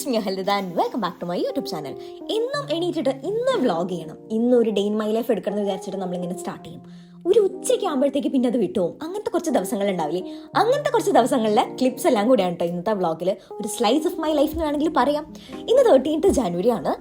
Me ഹൽദ and welcome back to my YouTube channel. ഇന്നും എണീറ്റിട്ട് ഇന്ന് വ്ളോഗ് ചെയ്യണം, ഇന്നൊരു ഡേ ഇൻ മൈ ലൈഫ് എടുക്കണം എന്ന് വിചാരിച്ചിട്ട് നമ്മളിങ്ങനെ സ്റ്റാർട്ട് ചെയ്യും. ഒരു ഉച്ചയ്ക്ക് ആകുമ്പോഴത്തേക്ക് പിന്നെ അത് വിട്ടുപോകും. അങ്ങനത്തെ കുറച്ച് ദിവസങ്ങൾ ഉണ്ടാവില്ലേ, അങ്ങനത്തെ കുറച്ച് ദിവസങ്ങളിലെ ക്ലിപ്സ് എല്ലാം കൂടിയാണ് കേട്ടോ ഇന്നത്തെ വ്ളോഗിൽ. ഒരു സ്ലൈസ് ഓഫ് മൈ ലൈഫ് എന്ന് വേണമെങ്കിൽ പറയാം. ഇന്ന് 13th January ആണ്.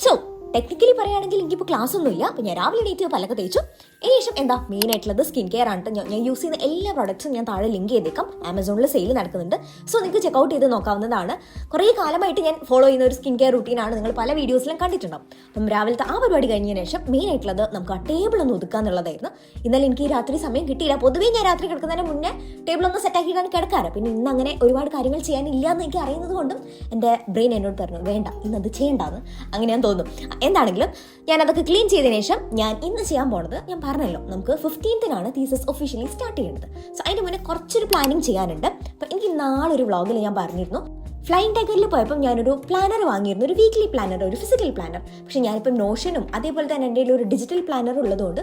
സോ ടെക്നിക്കലി പറയുകയാണെങ്കിൽ എനിക്കിപ്പോൾ ക്ലാസ് ഒന്നുമില്ല. അപ്പോൾ ഞാൻ രാവിലെ എണീറ്റ് പല്ലൊക്കെ തേച്ചു. ശേഷം എന്താ മെയിൻ ആയിട്ടുള്ളത് സ്കിൻ കെയർ ആണ്. ഞാൻ യൂസ് ചെയ്യുന്ന എല്ലാ പ്രോഡക്ട്സും ഞാൻ താഴെ ലിങ്ക് ചെയ്തേക്കാം. ആമസോണിൽ സെയിൽ നടക്കുന്നുണ്ട്. സോ നിങ്ങൾക്ക് ചെക്കൗട്ട് ചെയ്ത് നോക്കാവുന്നതാണ്. കുറേ കാലമായിട്ട് ഞാൻ ഫോളോ ചെയ്യുന്ന ഒരു സ്കിൻ കെയർ റുട്ടീനാണ്, നിങ്ങൾ പല വീഡിയോസിലും കണ്ടിട്ടുണ്ടാവും. അപ്പം രാവിലത്തെ ആ പരിപാടി കഴിഞ്ഞതിന് ശേഷം മെയിൻ ആയിട്ടുള്ളത് നമുക്ക് ആ ടേബിൾ ഒന്ന് ഒതുക്കുക എന്നുള്ളതായിരുന്നു. ഇന്നലെ എനിക്ക് രാത്രി സമയം കിട്ടിയില്ല. പൊതുവേ ഞാൻ രാത്രി കിടക്കുന്നതിന് മുന്നേ ടേബിൾ ഒന്ന് സെറ്റാക്കിയിട്ടാണ് കിടക്കാറ്. പിന്നെ ഇന്ന് അങ്ങനെ ഒരുപാട് കാര്യങ്ങൾ ചെയ്യാനില്ല എന്ന് എനിക്ക് അറിയുന്നത് കൊണ്ടും എൻ്റെ ബ്രെയിൻ എന്നോട് പറഞ്ഞു വേണ്ട ഇന്നത് ചെയ്യേണ്ടെന്ന്. അങ്ങനെ ഞാൻ തോന്നുന്നു. എന്താണെങ്കിലും ഞാൻ അതൊക്കെ ക്ലീൻ ചെയ്തതിനു ശേഷം ഞാൻ ഇന്ന് ചെയ്യാൻ പോണത്, ഞാൻ പറഞ്ഞല്ലോ നമുക്ക് 15th തീസിസ് ഒഫീഷ്യലി സ്റ്റാർട്ട് ചെയ്യുന്നത്. സോ അതിൻ്റെ മുന്നേ കുറച്ചൊരു പ്ലാനിങ് ചെയ്യാനുണ്ട്. അപ്പം എനിക്ക് നാളെ ഒരു വ്ളോഗിൽ ഞാൻ പറഞ്ഞിരുന്നു, ഫ്ലൈയിങ് ടൈഗറിൽ പോയപ്പോൾ ഞാനൊരു പ്ലാനർ വാങ്ങിയിരുന്നു, ഒരു വീക്ക്ലി പ്ലാനർ, ഒരു ഫിസിക്കൽ പ്ലാനർ. പക്ഷെ ഞാനിപ്പം നോഷനും അതേപോലെ തന്നെ എൻ്റെ ഒരു ഡിജിറ്റൽ പ്ലാനർ ഉള്ളതുകൊണ്ട്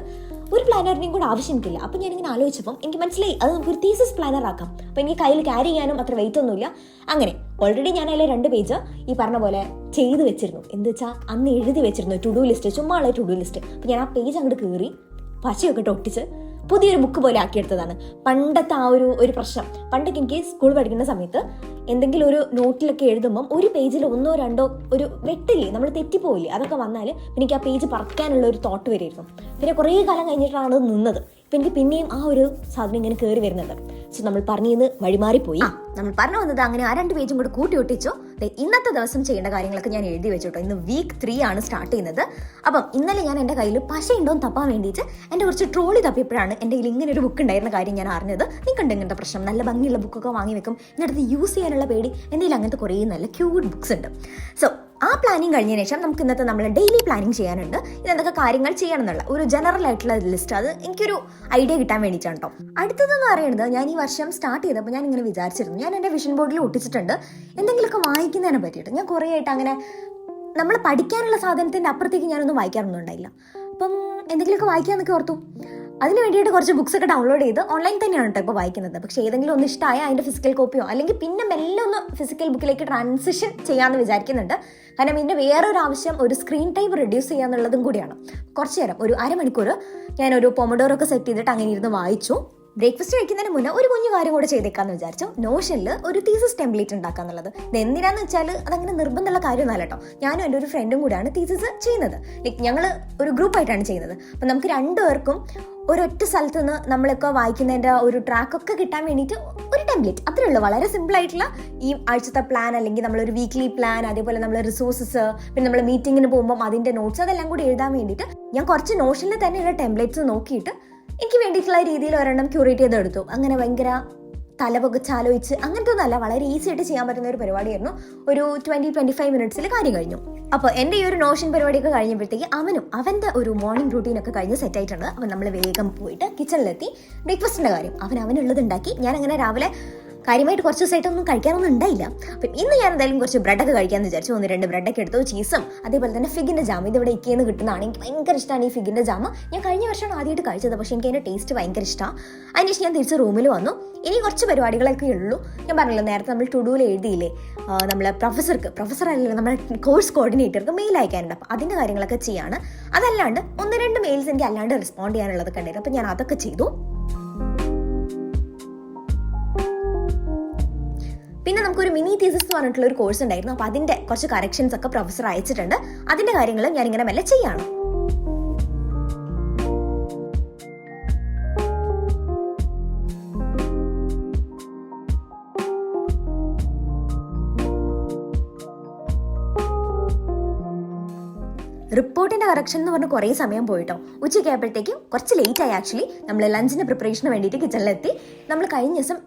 ഒരു പ്ലാനറിനെയും കൂടെ ആവശ്യം എനിക്കില്ല. അപ്പം ഞാനിങ്ങനെ ആലോചിച്ചപ്പം എനിക്ക് മനസ്സിലായി അത് നമുക്കൊരു തീസിസ് പ്ലാനർ ആക്കാം. അപ്പം എനിക്ക് കയ്യിൽ ക്യാരി ചെയ്യാനും അത്ര വെയിറ്റ് ഒന്നുമില്ല. അങ്ങനെ ഓൾറെഡി ഞാൻ അതിലെ 2 പേജ് ഈ പറഞ്ഞ പോലെ ചെയ്ത് വെച്ചിരുന്നു. എന്താ വെച്ചാൽ അന്ന് എഴുതി വെച്ചിരുന്നു ടു ഡു ലിസ്റ്റ്, ചുമ്മാ ഉള്ള ടു ഡു ലിസ്റ്റ്. അപ്പം ഞാൻ ആ പേജ് അങ്ങോട്ട് കയറി പശയൊക്കെ ഒട്ടിച്ച് പുതിയൊരു ബുക്ക് പോലെ ആക്കിയെടുത്തതാണ്. പണ്ടത്തെ ആ ഒരു പ്രശ്നം, പണ്ടൊക്കെ എനിക്ക് സ്കൂൾ പഠിക്കുന്ന സമയത്ത് എന്തെങ്കിലും ഒരു നോട്ടിലൊക്കെ എഴുതുമ്പം ഒരു പേജിൽ 1 or 2 ഒരു വെട്ടില്ലേ, നമ്മൾ തെറ്റിപ്പോയില്ലേ, അതൊക്കെ വന്നാൽ പിന്നെ എനിക്ക് ആ പേജ് പറിക്കാനുള്ള ഒരു തോട്ട് വരുമായിരുന്നു. പിന്നെ കുറേ കാലം കഴിഞ്ഞിട്ടാണ് അത് നിന്നത്. ഇപ്പം എനിക്ക് പിന്നെയും ആ ഒരു സാധനം ഇങ്ങനെ കയറി വരുന്നത്. സോ നമ്മൾ പറഞ്ഞിന്ന് വഴിമാറിപ്പോയി. നമ്മൾ പറഞ്ഞു വന്നത് അങ്ങനെ ആ 2 പേജും കൂടെ കൂട്ടി ഒട്ടിച്ചു. ഇന്നത്തെ ദിവസം ചെയ്യേണ്ട കാര്യങ്ങളൊക്കെ ഞാൻ എഴുതി വെച്ചോട്ടോ. ഇന്ന് week 3 ആണ് സ്റ്റാർട്ട് ചെയ്യുന്നത്. അപ്പം ഇന്നലെ ഞാൻ എൻ്റെ കയ്യിൽ പശ ഉണ്ടോന്ന് തപ്പാൻ വേണ്ടിയിട്ട് എൻ്റെ കുറച്ച് ട്രോളി തപ്പിയപ്പോഴാണ് എൻ്റെ കയ്യിൽ ഇങ്ങനെ ഒരു ബുക്ക് ഉണ്ടായിരുന്ന കാര്യം ഞാൻ അറിഞ്ഞത്. നിൽക്കുന്നുണ്ട് ഇങ്ങനത്തെ പ്രശ്നം, നല്ല ഭംഗിയുള്ള ബുക്കൊക്കെ വാങ്ങി വെക്കും, എന്നിടത്ത് യൂസ് ചെയ്യാനുള്ള പേടി. എന്തെങ്കിലും അങ്ങനത്തെ കുറേ നല്ല ക്യൂട്ട് ബുക്സ് ഉണ്ട്. സോ ആ പ്ലാനിങ് കഴിഞ്ഞതിന് ശേഷം നമുക്ക് ഇന്നത്തെ നമ്മൾ ഡെയിലി പ്ലാനിങ് ചെയ്യാനുണ്ട്. ഇതെന്തൊക്കെ കാര്യങ്ങൾ ചെയ്യണം എന്നുള്ള ഒരു ജനറൽ ആയിട്ടുള്ള ലിസ്റ്റ്, അത് എനിക്കൊരു ഐഡിയ കിട്ടാൻ വേണ്ടിയിട്ടാണ് കേട്ടോ. അടുത്തതെന്ന് പറയുന്നത്, ഞാൻ ഈ വർഷം സ്റ്റാർട്ട് ചെയ്തപ്പോൾ ഞാൻ ഇങ്ങനെ വിചാരിച്ചിരുന്നു, ഞാൻ എൻ്റെ വിഷൻ ബോർഡിൽ ഒട്ടിച്ചിട്ടുണ്ട് എന്തെങ്കിലുമൊക്കെ വായിക്കുന്നതിനെ പറ്റിയിട്ട്. ഞാൻ കുറേ ആയിട്ട് അങ്ങനെ നമ്മൾ പഠിക്കാനുള്ള സാധനത്തിൻ്റെ അപ്പുറത്തേക്ക് ഞാനൊന്നും വായിക്കാറൊന്നും ഉണ്ടായില്ല. അപ്പം എന്തെങ്കിലുമൊക്കെ വായിക്കാമെന്നൊക്കെ ഓർത്തു. അതിന് വേണ്ടിയിട്ട് കുറച്ച് ബുക്സ് ഒക്കെ ഡൗൺലോഡ് ചെയ്ത് ഓൺലൈൻ തന്നെയാണ് കേട്ടോ ഇപ്പോൾ വായിക്കുന്നത്. പക്ഷേ ഏതെങ്കിലും ഒന്ന് ഇഷ്ടമായ അതിൻ്റെ ഫിസിക്കൽ കോപ്പിയോ അല്ലെങ്കിൽ പിന്നെ മെല്ലെ ഒന്ന് ഫിസിക്കൽ ബുക്കിലേക്ക് ട്രാൻസിഷൻ ചെയ്യാമെന്ന് വിചാരിക്കുന്നുണ്ട്. കാരണം ഇതിൻ്റെ വേറൊരു ആവശ്യം ഒരു സ്ക്രീൻ ടൈം റെഡ്യൂസ് ചെയ്യാന്നുള്ളതും കൂടിയാണ്. കുറച്ച് നേരം ഒരു അരമണിക്കൂർ ഞാനൊരു പൊമഡോറൊക്കെ സെറ്റ് ചെയ്തിട്ട് അങ്ങനെ ഇരുന്ന് വായിച്ചു. ബ്രേക്ക്ഫാസ്റ്റ് കഴിക്കുന്നതിന് മുന്നേ ഒരു കുഞ്ഞു കാര്യം കൂടെ ചെയ്തേക്കാന്ന് വിചാരിച്ചു. നോഷനിൽ ഒരു തീസിസ് ടെംപ്ലേറ്റ് ഉണ്ടാക്കാന്നുള്ളത്. ഇത് എന്തിനാന്ന് വെച്ചാൽ അതങ്ങനെ നിർബന്ധമുള്ള കാര്യമൊന്നുമല്ല കേട്ടോ. ഞാനും എൻ്റെ ഒരു ഫ്രണ്ടും കൂടെയാണ് തീസിസ് ചെയ്യുന്നത്. ലൈക്ക് ഞങ്ങൾ ഒരു ഗ്രൂപ്പായിട്ടാണ് ചെയ്യുന്നത്. അപ്പം നമുക്ക് 2 പേർക്കും ഒരൊറ്റ സ്ഥലത്ത് നിന്ന് നമ്മളൊക്കെ വായിക്കുന്നതിൻ്റെ ഒരു ട്രാക്കൊക്കെ കിട്ടാൻ വേണ്ടിയിട്ട് ഒരു ടെംപ്ലേറ്റ്, അത്രേ ഉള്ളൂ. വളരെ സിമ്പിൾ ആയിട്ടുള്ള ഈ ആഴ്ചത്തെ പ്ലാൻ, അല്ലെങ്കിൽ നമ്മളൊരു വീക്ക്ലി പ്ലാൻ, അതേപോലെ നമ്മൾ റിസോഴ്സസ്, പിന്നെ നമ്മൾ മീറ്റിങ്ങിന് പോകുമ്പോൾ അതിൻ്റെ നോട്ട്സ്, അതെല്ലാം കൂടി എഴുതാൻ വേണ്ടിയിട്ട് ഞാൻ കുറച്ച് നോഷനിൽ തന്നെയുള്ള ടെംപ്ലേറ്റ്സ് നോക്കിയിട്ട് എനിക്ക് വേണ്ടിയിട്ടുള്ള രീതിയിൽ ഒരെണ്ണം ക്യൂറേറ്റ് ചെയ്തെടുത്തു. അങ്ങനെ ഭയങ്കര തലപൊകച്ചാലോചിച്ച് അങ്ങനത്തെ ഒന്നല്ല, വളരെ ഈസി ആയിട്ട് ചെയ്യാൻ പറ്റുന്ന ഒരു പരിപാടിയായിരുന്നു. ഒരു 20-25 മിനിറ്റ്സിൽ കാര്യം കഴിഞ്ഞു. അപ്പോൾ എൻ്റെ ഈ ഒരു നോഷൻ പരിപാടിയൊക്കെ കഴിഞ്ഞപ്പോഴത്തേക്ക് അവൻ്റെ ഒരു മോർണിംഗ് റൂട്ടീനൊക്കെ കഴിഞ്ഞ് സെറ്റ് ആയിട്ടുണ്ട്. അപ്പം നമ്മൾ വേഗം പോയിട്ട് കിച്ചണിലെത്തി ബ്രേക്ക്ഫാസ്റ്റിൻ്റെ കാര്യം അവനുള്ളത് ഉണ്ടാക്കി. ഞാനങ്ങനെ രാവിലെ കാര്യമായിട്ട് കുറച്ച് ദിവസമായിട്ടൊന്നും കഴിക്കാനൊന്നും ഉണ്ടായില്ല. അപ്പം ഇന്ന് ഞാൻ എന്തായാലും കുറച്ച് ബ്രെഡൊക്കെ കഴിക്കാമെന്ന് വിചാരിച്ചു. 1-2 ബ്രെഡൊക്കെ എടുത്തു, ചീസും അതേപോലെ തന്നെ ഫിഗിൻ്റെ ജാം. ഇതിവിടെ ഇക്കയെന്ന് കിട്ടുന്നതാണ്. എനിക്ക് ഭയങ്കര ഇഷ്ടമാണ് ഈ ഫിഗിൻ്റെ ജാം. ഞാൻ കഴിഞ്ഞ വർഷമാണ് ആദ്യമായിട്ട് കഴിച്ചത്, പക്ഷേ എനിക്ക് അതിൻ്റെ ടേസ്റ്റ് ഭയങ്കര ഇഷ്ടമാണ്. അതിനുശേഷം ഞാൻ തിരിച്ച് റൂമിൽ വന്നു. ഇനി കുറച്ച് പരിപാടികളൊക്കെ ഉള്ളൂ. ഞാൻ പറഞ്ഞല്ലോ നേരത്തെ നമ്മൾ ടു ഡൂയിൽ എഴുതിയില്ലേ, നമ്മളെ പ്രൊഫസറല്ല നമ്മുടെ കോഴ്സ് കോർഡിനേറ്റർക്ക് മെയിൽ അയക്കാനുണ്ട്. അപ്പോൾ അതിൻ്റെ കാര്യങ്ങളൊക്കെ ചെയ്യാണ്. അതല്ലാണ്ട് 1-2 മെയിൽസ് എനിക്ക് അല്ലാണ്ട് റെസ്പോണ്ട് ചെയ്യാനുള്ളതൊക്കെ ഉണ്ടായിരുന്നു. അപ്പം ഞാൻ അതൊക്കെ ചെയ്തു. പിന്നെ നമുക്കൊരു മിനി തീസിസ് എന്ന് പറഞ്ഞിട്ടുള്ള ഒരു കോഴ്സ് ഉണ്ടായിരുന്നു. അപ്പോൾ അതിൻ്റെ കുറച്ച് കറക്ഷൻസ് ഒക്കെ പ്രൊഫസർ അയച്ചിട്ടുണ്ട്. അതിൻ്റെ കാര്യങ്ങൾ ഞാനിങ്ങനെ മെല്ലെ ചെയ്യാണ്. റിപ്പോർട്ടിൻ്റെ കറക്ഷൻ എന്ന് പറഞ്ഞ് കുറേ സമയം പോയിട്ടോ. ഉച്ചയ്ക്ക് ആയപ്പോഴത്തേക്കും കുറച്ച് ലേറ്റ് ആയി. ആക്ച്വലി നമ്മൾ ലഞ്ചിൻ്റെ പ്രിപ്പറേഷന് വേണ്ടിയിട്ട് കിച്ചണിലെത്തി. നമ്മൾ കഴിഞ്ഞ ദിവസം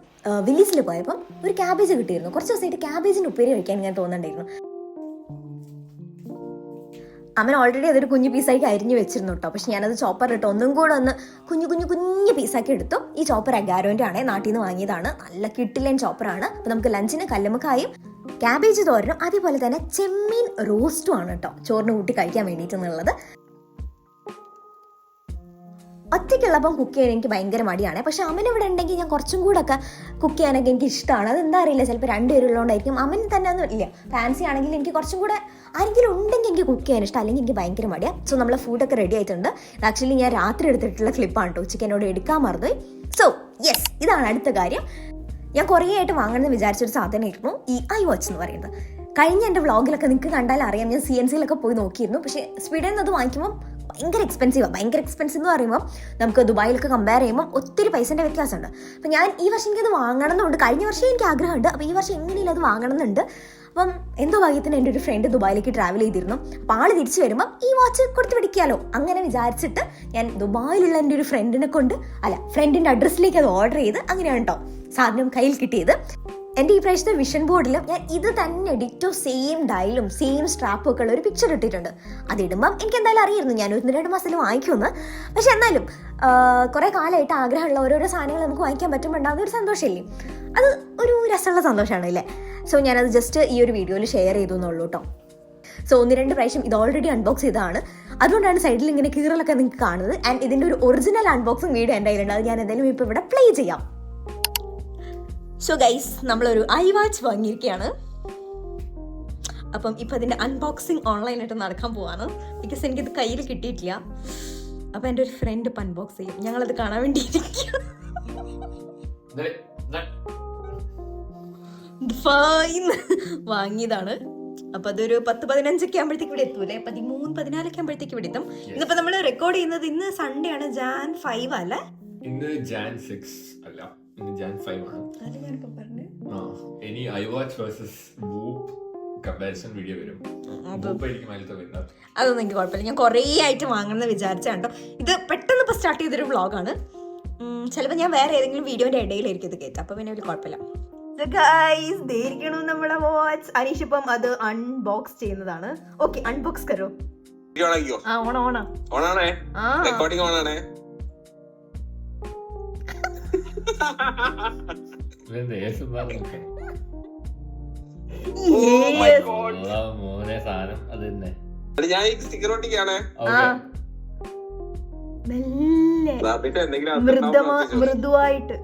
വില്ലേജിൽ പോയപ്പം ഒരു ക്യാബേജ് കിട്ടിയിരുന്നു. കുറച്ച് ദിവസമായിട്ട് ക്യാബേജിന് ഉപ്പേരി കഴിക്കാൻ ഇങ്ങനെ തോന്നുന്നുണ്ടായിരുന്നു. അവൻ ഓൾറെഡി അതൊരു കുഞ്ഞു പീസാക്കി അരിഞ്ഞ് വെച്ചിരുന്നു കേട്ടോ. പക്ഷെ ഞാനത് ചോപ്പറിലിട്ട് ഒന്നും കൂടെ ഒന്ന് കുഞ്ഞു പീസാക്കി എടുത്തു. ഈ ചോപ്പർ അഗാരോൻ്റെ ആണേ, നാട്ടിൽ നിന്ന് വാങ്ങിയതാണ്. നല്ല കിട്ടിലൻ ചോപ്പറാണ്. അപ്പം നമുക്ക് ലഞ്ചിന് കല്ലുമ്മക്കായും ക്യാബേജ് തോരനും അതേപോലെ തന്നെ ചെമ്മീൻ റോസ്റ്റും ആണ് കേട്ടോ ചോറിന് കൂട്ടി കഴിക്കാൻ വേണ്ടിയിട്ടുള്ളത്. ഒറ്റയ്ക്കുള്ളപ്പം കുക്ക് ചെയ്യാൻ എനിക്ക് ഭയങ്കര മടിയാണ്. പക്ഷെ അമ്മൻ ഇവിടെ ഉണ്ടെങ്കിൽ ഞാൻ കുറച്ചും കൂടെ ഒക്കെ കുക്ക് ചെയ്യാനൊക്കെ എനിക്ക് ഇഷ്ടമാണ്. അതെന്താ അറിയില്ല, ചിലപ്പോൾ രണ്ടുപേരുള്ളതുകൊണ്ടായിരിക്കും. അമ്മൻ തന്നെ ഒന്നും ഇല്ല, ഫാൻസി ആണെങ്കിൽ എനിക്ക് കുറച്ചും കൂടെ ആരെങ്കിലും ഉണ്ടെങ്കിൽ എനിക്ക് കുക്ക് ചെയ്യാൻ ഇഷ്ടം, അല്ലെങ്കിൽ എനിക്ക് ഭയങ്കര മടിയാണ്. സോ നമ്മളെ ഫുഡൊക്കെ റെഡി ആയിട്ടുണ്ട്. ആക്ച്വലി ഞാൻ രാത്രി എടുത്തിട്ടുള്ള ക്ലിപ്പാണ് കേട്ടോ, ഉച്ചയ്ക്ക് എന്നോട് എടുക്കാൻ മറന്നുപോയി. സോ യെസ്, ഇതാണ് അടുത്ത കാര്യം. ഞാൻ കുറേ ആയിട്ട് വാങ്ങണമെന്ന് വിചാരിച്ചൊരു സാധനമായിരുന്നു ഈ iWatch എന്ന് പറയുന്നത്. കഴിഞ്ഞ എൻ്റെ വ്ളോഗിലൊക്കെ നിങ്ങൾക്ക് കണ്ടാൽ അറിയാം, ഞാൻ CNCയിലൊക്കെ പോയി നോക്കിയിരുന്നു. പക്ഷേ സ്പീഡിൽ നിന്ന് അത് വാങ്ങിക്കുമ്പോൾ ഭയങ്കര എക്സ്പെൻസീവ് എന്ന് പറയുമ്പോൾ നമുക്ക് ദുബായിലൊക്കെ കമ്പയർ ചെയ്യുമ്പോൾ ഒത്തിരി പൈസേൻ്റെ വ്യത്യാസമുണ്ട്. അപ്പം ഞാൻ ഈ വർഷം എനിക്കത് വാങ്ങണം എന്നുണ്ട്. കഴിഞ്ഞ വർഷം എനിക്ക് ആഗ്രഹമുണ്ട്, അപ്പോൾ ഈ വർഷം എങ്ങനെയില്ല അത് വാങ്ങണം എന്നുണ്ട്. അപ്പം എന്തോ ഭാഗ്യത്തിന് എൻ്റെ ഒരു ഫ്രണ്ട് ദുബായിലേക്ക് ട്രാവൽ ചെയ്തിരുന്നു. അപ്പോൾ ആൾ തിരിച്ചു വരുമ്പം ഈ വാച്ച് കൊടുത്ത് പിടിക്കാമല്ലോ അങ്ങനെ വിചാരിച്ചിട്ട് ഞാൻ ദുബായിലുള്ള എൻ്റെ ഒരു ഫ്രണ്ടിൻ്റെ അഡ്രസ്സിലേക്ക് അത് ഓർഡർ ചെയ്ത് അങ്ങനെയാണ് കേട്ടോ സാധനം കയ്യിൽ കിട്ടിയത്. എൻ്റെ ഈ പ്രാവശ്യത്തെ വിഷൻ ബോർഡിലും ഞാൻ ഇത് തന്നെ ഡിറ്റോ സെയിം ഡയലും സെയിം സ്ട്രാപ്പും ഒക്കെ ഉള്ള ഒരു പിക്ചർ ഇട്ടിട്ടുണ്ട്. അതിടുമ്പം എനിക്ക് എന്തായാലും അറിയായിരുന്നു ഞാൻ 1-2 മാസത്തിൽ വാങ്ങിക്കുമെന്ന്. പക്ഷെ എന്നാലും കുറേ കാലമായിട്ട് ആഗ്രഹമുള്ള ഓരോരോ സാധനങ്ങൾ നമുക്ക് വാങ്ങിക്കാൻ പറ്റുമ്പോൾ ഉണ്ടാകുന്ന ഒരു സന്തോഷമില്ലേ, അത് ഒരു രസമുള്ള സന്തോഷമാണ് അല്ലേ. സോ ഞാനത് ജസ്റ്റ് ഈ ഒരു വീഡിയോയിൽ ഷെയർ ചെയ്തു എന്നുള്ളൂ കേട്ടോ. സോ 1-2 പ്രാവശ്യം ഇത് ഓൾറെഡി അൺബോക്സ് ചെയ്തതാണ്, അതുകൊണ്ടാണ് സൈഡിൽ ഇങ്ങനെ കീറലൊക്കെ നിങ്ങൾക്ക് കാണുന്നത്. ആൻഡ് ഇതിൻ്റെ ഒരു ഒറിജിനൽ അൺബോക്സിങ് വീഡിയോ എൻ്റെ കയ്യിലുണ്ട്, അത് ഞാൻ എന്തായാലും ഇപ്പോൾ ഇവിടെ പ്ലേ ചെയ്യാം. സോ ഗൈസ്, നമ്മളൊരു iWatch വാങ്ങിയിരിക്കുകയാണ്. അപ്പം ഇപ്പം അതിൻ്റെ അൺബോക്സിങ് ഓൺലൈനായിട്ട് നടക്കാൻ പോവാണ്. ബിക്കോസ് എനിക്കിത് കയ്യിൽ കിട്ടിയിട്ടില്ല. അപ്പം എൻ്റെ ഒരു ഫ്രണ്ട് ഇപ്പം അൺബോക്സ് ചെയ്യും, ഞങ്ങളത് കാണാൻ വേണ്ടിയിരിക്കുക. വാങ്ങിയതാണ്. അപ്പം അതൊരു 10-15 ആകുമ്പോഴത്തേക്ക് ഇവിടെ എത്തൂലേ, 13-14 ആകുമ്പോഴത്തേക്ക് ഇവിടെ എത്തും. ഇന്നിപ്പോൾ നമ്മൾ റെക്കോർഡ് ചെയ്യുന്നത് ഇന്ന് സൺഡേ ആണ്, Jan 5 അല്ലേ? ഇന്ന് Jan 6 അല്ല, Jan 5 ആണ്. ഇനി iWatch versus Whoop comparison video വരും. അതൊന്നും എനിക്ക് കുഴപ്പമില്ല, ഞാൻ കുറേ ആയിട്ട് വാങ്ങണമെന്ന് വിചാരിച്ചാണ്ടോ. ഇത് പെട്ടെന്ന് ഇപ്പോൾ സ്റ്റാർട്ട് ചെയ്തൊരു വ്ളോഗാണ്. ചിലപ്പോൾ ഞാൻ വേറെ ഏതെങ്കിലും വീഡിയോൻ്റെ ഇടയിലായിരിക്കും ഇത് കേട്ടത്, അപ്പോൾ പിന്നെ ഒരു കുഴപ്പമില്ല. നമ്മുടെ വാച്ച് അനീഷ് ഇപ്പം അത് അൺബോക്സ് ചെയ്യുന്നതാണ്. Okay, unbox കരോ. മൃദുവായിട്ട്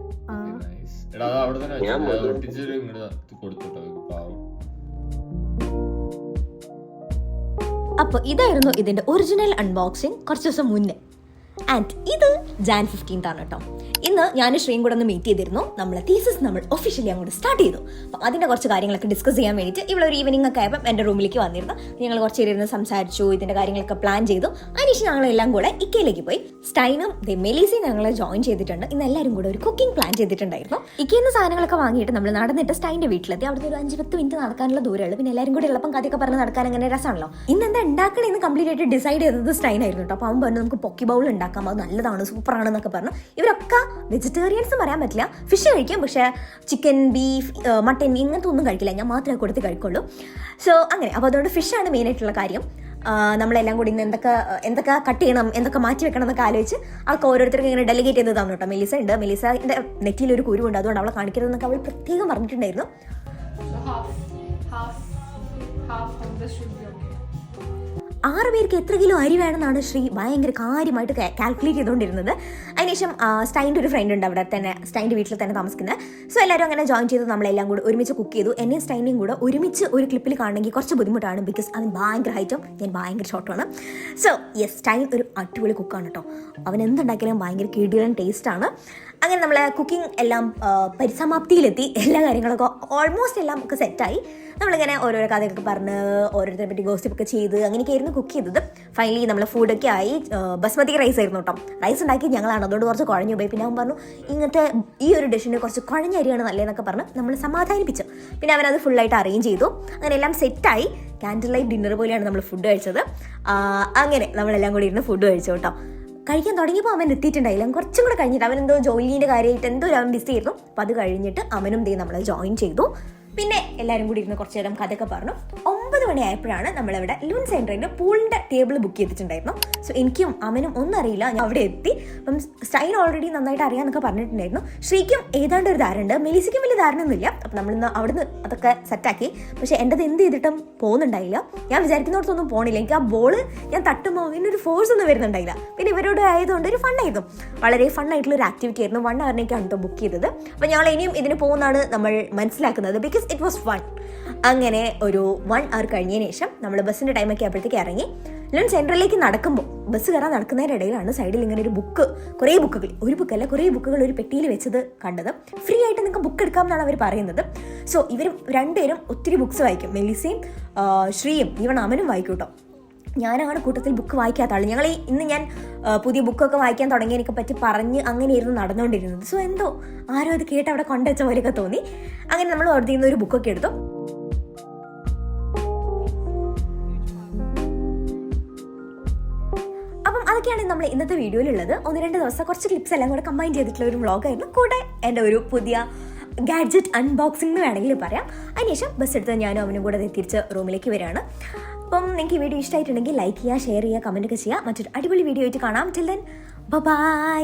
അപ്പൊ ഇതായിരുന്നു ഇതിന്റെ ഒറിജിനൽ അൺബോക്സിങ് കുറച്ച് ദിവസം മുന്നേ. ആൻഡ് ഇത് Jan 15 ആണ് കേട്ടോ. ഇന്ന് ഞാൻ ശ്രീയും കൂടെ ഒന്ന് മീറ്റ് ചെയ്തിരുന്നു. നമ്മളെ തീസിസ് നമ്മൾ ഒഫീഷ്യലി അങ്ങോട്ട് സ്റ്റാർട്ട് ചെയ്തു. അപ്പം അതിൻ്റെ കുറച്ച് കാര്യങ്ങളൊക്കെ ഡിസ്കസ് ചെയ്യാൻ വേണ്ടിയിട്ട് ഇവിടെ ഒരു ഈവനിങ് ഒക്കെ ആയപ്പോൾ എൻ്റെ റൂമിലേക്ക് വന്നിരുന്നു. ഞങ്ങൾ കുറച്ച് ഇരുന്ന് സംസാരിച്ചു, ഇതിൻ്റെ കാര്യങ്ങളൊക്കെ പ്ലാൻ ചെയ്തു. അതിനുശേഷം ഞങ്ങളെല്ലാം കൂടെ ഇക്കയിലേക്ക് പോയി. സ്റ്റൈനും മെലീസയും ഞങ്ങളെ ജോയിൻ ചെയ്തിട്ടുണ്ട്. ഇന്ന് എല്ലാവരും കൂടെ ഒരു കുക്കിംഗ് പ്ലാൻ ചെയ്തിട്ടുണ്ടായിരുന്നു. ഇക്കയിൽ നിന്ന് സാധനങ്ങളൊക്കെ വാങ്ങിയിട്ട് നമ്മൾ നടന്നിട്ട് സ്റ്റൈൻ്റെ വീട്ടിലെത്തി. അവിടുത്തെ ഒരു 5-10 മിനിറ്റ് നടക്കാനുള്ള ദൂരമുള്ളൂ. പിന്നെ എല്ലാവരും കൂടെ ഉള്ളപ്പം കഥയൊക്കെ പറഞ്ഞ് നടക്കാൻ അങ്ങനെ രസമാണല്ലോ. ഇന്ന് എന്താ ഉണ്ടാക്കണമെന്ന് കംപ്ലീറ്റ് ആയിട്ട് ഡിസൈഡ് ചെയ്തത് സ്റ്റൈനായിരുന്നു കേട്ടോ. അപ്പോൾ അവൻ പറഞ്ഞു നമുക്ക് പൊക്കി ബൗൾ ഉണ്ടാക്കാം, അത് നല്ലതാണ്, സൂപ്പറാണെന്നൊക്കെ പറഞ്ഞു. ഇവരൊക്കെ വെജിറ്റേറിയൻസ് പറയാൻ പറ്റില്ല, ഫിഷ് കഴിക്കും, പക്ഷേ ചിക്കൻ, ബീഫ്, മട്ടൻ ഇങ്ങനത്തെ ഒന്നും കഴിക്കില്ല. ഞാൻ മാത്രമേ കൊടുത്ത് കഴിക്കുള്ളൂ. സോ അങ്ങനെ, അപ്പോൾ അതുകൊണ്ട് ഫിഷാണ് മെയിനായിട്ടുള്ള കാര്യം. നമ്മളെല്ലാം കൂടി ഇന്ന് എന്തൊക്കെ കട്ട് ചെയ്യണം, എന്തൊക്കെ മാറ്റി വെക്കണം എന്നൊക്കെ ആലോചിച്ച് അവൾക്ക് ഓരോരുത്തർക്കും ഇങ്ങനെ ഡെലിഗേറ്റ് ചെയ്ത് തന്നു കേട്ടോ. മെലിസൻ്റെ നെറ്റിലൊരു കുരുവുണ്ട്, അതുകൊണ്ട് അവളെ കാണിക്കരുതെന്നൊക്കെ അവൾ പ്രത്യേകം പറഞ്ഞിട്ടുണ്ടായിരുന്നു. 6 പേർക്ക് എത്ര കിലോ അരി വേണമെന്നാണ് ശ്രീ ഭയങ്കര കാര്യമായിട്ട് കാൽക്കുലേറ്റ് ചെയ്തുകൊണ്ടിരുന്നത്. അതിനുശേഷം സ്റ്റൈൻ്റെ ഒരു ഫ്രണ്ട് ഉണ്ട് അവിടെ തന്നെ, സ്റ്റൈൻ്റെ വീട്ടിൽ തന്നെ താമസിക്കുന്നത്. സോ എല്ലാവരും അങ്ങനെ ജോയിൻ ചെയ്ത് നമ്മളെല്ലാം കൂടെ ഒരുമിച്ച് കുക്ക് ചെയ്തു. എന്നെയും സ്റ്റൈനെയും കൂടെ ഒരുമിച്ച് ഒരു ക്ലിപ്പിൽ കാണണമെങ്കിൽ കുറച്ച് ബുദ്ധിമുട്ടാണ്, ബിക്കോസ് അവൻ ഭയങ്കര ഹൈറ്റും ഞാൻ ഭയങ്കര ഷോർട്ടുമാണ്. സോ യെസ്, സ്റ്റൈൻ ഒരു അടിപൊളി കുക്കാണ് കേട്ടോ. അവൻ എന്തുണ്ടാക്കിയാലും ഭയങ്കര കിടിലൻ ടേസ്റ്റാണ്. അങ്ങനെ നമ്മളെ കുക്കിംഗ് എല്ലാം പരിസമാപ്തിയിലെത്തി. എല്ലാ കാര്യങ്ങളൊക്കെ ഓൾമോസ്റ്റ് എല്ലാം ഒക്കെ സെറ്റായി. നമ്മളിങ്ങനെ ഓരോരോ കഥയൊക്കെ പറഞ്ഞ് ഓരോരുത്തരെ പറ്റി ഗോസിപ്പൊക്കെ ചെയ്ത് അങ്ങനെയൊക്കെയായിരുന്നു കുക്ക് ചെയ്തത്. ഫൈനലി നമ്മൾ ഫുഡൊക്കെ ആയി. ബസ്മതി റൈസ് ആയിരുന്നു കേട്ടോ. റൈസ് ഉണ്ടാക്കി ഞങ്ങളാണ്, അതുകൊണ്ട് കുറച്ച് കുഴഞ്ഞു പോയി. പിന്നെ അവൻ പറഞ്ഞു ഇങ്ങനത്തെ ഈ ഒരു ഡിഷിന് കുറച്ച് കുഴഞ്ഞ അരിയാണ് നല്ലതെന്നൊക്കെ പറഞ്ഞ് നമ്മൾ സമാധാനിപ്പിച്ചു. പിന്നെ അവനത് ഫുള്ളായിട്ട് അറേഞ്ച് ചെയ്തു. അങ്ങനെ എല്ലാം സെറ്റായി. ക്യാൻഡിൽ ലൈറ്റ് ഡിന്നർ പോലെയാണ് നമ്മൾ ഫുഡ് കഴിച്ചത്. അങ്ങനെ നമ്മളെല്ലാം കൂടി ഇരുന്ന് ഫുഡ് കഴിച്ചു കേട്ടോ. കഴിക്കാൻ തുടങ്ങിയപ്പോൾ അവൻ എത്തിയിട്ടുണ്ടായില്ല. കുറച്ചും കൂടെ കഴിഞ്ഞിട്ട് അവൻ എന്തോ ജോലിൻ്റെ കാര്യമായിട്ട് എന്തോ അവൻ ബിസി ആയിരുന്നു. അപ്പോൾ അത് കഴിഞ്ഞിട്ട് അവനും നമ്മളെ ജോയിൻ ചെയ്തു. പിന്നെ എല്ലാവരും കൂടി ഇരുന്ന് കുറച്ച് നേരം കഥയൊക്കെ പറഞ്ഞു. 9 മണിയായപ്പോഴാണ് നമ്മളിവിടെ ലൂൺ സെൻറ്ററിൻ്റെ പൂളിൻ്റെ ടേബിൾ ബുക്ക് ചെയ്തിട്ടുണ്ടായിരുന്നു. സോ എനിക്കും അമ്മനും ഒന്നും അറിയില്ല, ഞാൻ അവിടെ എത്തി. അപ്പം സ്റ്റൈൻ ഓൾറെഡി നന്നായിട്ട് അറിയാമെന്നൊക്കെ പറഞ്ഞിട്ടുണ്ടായിരുന്നു. ശ്രീക്കും ഏതാണ്ട് ഒരു ധാരണ ഉണ്ട്, മെലിസിക്കും വലിയ ധാരണയൊന്നുമില്ല. അപ്പം നമ്മളിന്ന് അവിടുന്ന് അതൊക്കെ സെറ്റാക്കി. പക്ഷേ എൻ്റെത് എന്ത് ചെയ്തിട്ടും പോകുന്നുണ്ടായില്ല. ഞാൻ വിചാരിക്കുന്നിടത്തൊന്നും പോകണില്ല. എനിക്ക് ആ ബോള് ഞാൻ തട്ടുമ്പോൾ ഇതിനൊരു ഫോഴ്സ് ഒന്നും വരുന്നുണ്ടായില്ല. പിന്നെ ഇവരോട് ആയതുകൊണ്ട് ഒരു ഫണ്ണായിരുന്നു, വളരെ ഫണ്ണായിട്ടുള്ള ഒരു ആക്ടിവിറ്റി ആയിരുന്നു. 1 hour ബുക്ക് ചെയ്തത്. അപ്പം ഞങ്ങൾ ഇനിയും ഇതിന് പോകുന്നതാണ് നമ്മൾ മനസ്സിലാക്കുന്നത്, ബിക്കോസ് ഇറ്റ് വാസ് ഫൺ. അങ്ങനെ ഒരു 1 hour കഴിഞ്ഞതിന് ശേഷം നമ്മൾ ബസ്സിൻ്റെ ടൈമൊക്കെ ആയപ്പോഴത്തേക്ക് ഇറങ്ങി. ലൂൺ സെൻട്രലിലേക്ക് നടക്കുമ്പോൾ ബസ് കയറാൻ നടക്കുന്നതിൻ്റെ ഇടയിലാണ് സൈഡിൽ ഇങ്ങനെ ഒരു ബുക്ക്, കുറേ ബുക്കുകൾ, ഒരു ബുക്കല്ല കുറേ ബുക്കുകൾ ഒരു പെട്ടിയിൽ വെച്ചത് കണ്ടത്. ഫ്രീ ആയിട്ട് നിങ്ങൾക്ക് ബുക്ക് എടുക്കാം എന്നാണ് അവർ പറയുന്നത്. സോ ഇവർ രണ്ടുപേരും ഒത്തിരി ബുക്സ് വായിക്കും. മെലിസയും ശ്രീയും ഈവൺ അമനും വായിക്കും കേട്ടോ. ഞാനാണ് കൂട്ടത്തിൽ ബുക്ക് വായിക്കാത്ത ആൾ. ഇന്ന് ഞാൻ പുതിയ ബുക്കൊക്കെ വായിക്കാൻ തുടങ്ങിയതിനെ പറ്റി പറഞ്ഞ് അങ്ങനെയായിരുന്നു നടന്നുകൊണ്ടിരുന്നത്. സോ എന്തോ ആരോ അത് കേട്ട് അവിടെ കൊണ്ടുവച്ച പോലെയൊക്കെ തോന്നി. അങ്ങനെ നമ്മൾ അവിടെ നിന്ന് ഒരു ബുക്കൊക്കെ എടുത്തു. അപ്പം അതൊക്കെയാണ് നമ്മൾ ഇന്നത്തെ വീഡിയോയിലുള്ളത്. 1-2 ദിവസം കുറച്ച് ക്ലിപ്സ് എല്ലാം കൂടെ കമ്പൈൻ ചെയ്തിട്ടുള്ള ഒരു വ്ളോഗായിരുന്നു. കൂടെ എൻ്റെ ഒരു പുതിയ ഗാഡ്ജറ്റ് അൺബോക്സിംഗ് എന്ന് വേണമെങ്കിൽ പറയാം. അതിനുശേഷം ബസ് എടുത്ത് ഞാനും അവനും കൂടെ തിരിച്ച് റൂമിലേക്ക് വരികയാണ്. അപ്പം നിങ്ങൾക്ക് ഈ വീഡിയോ ഇഷ്ടമായിട്ടുണ്ടെങ്കിൽ ലൈക്ക് ചെയ്യുക, ഷെയർ ചെയ്യുക, കമൻറ്റൊക്കെ ചെയ്യുക. മറ്റൊരു അടിപൊളി വീഡിയോ ആയിട്ട് കാണാം. Till then bye.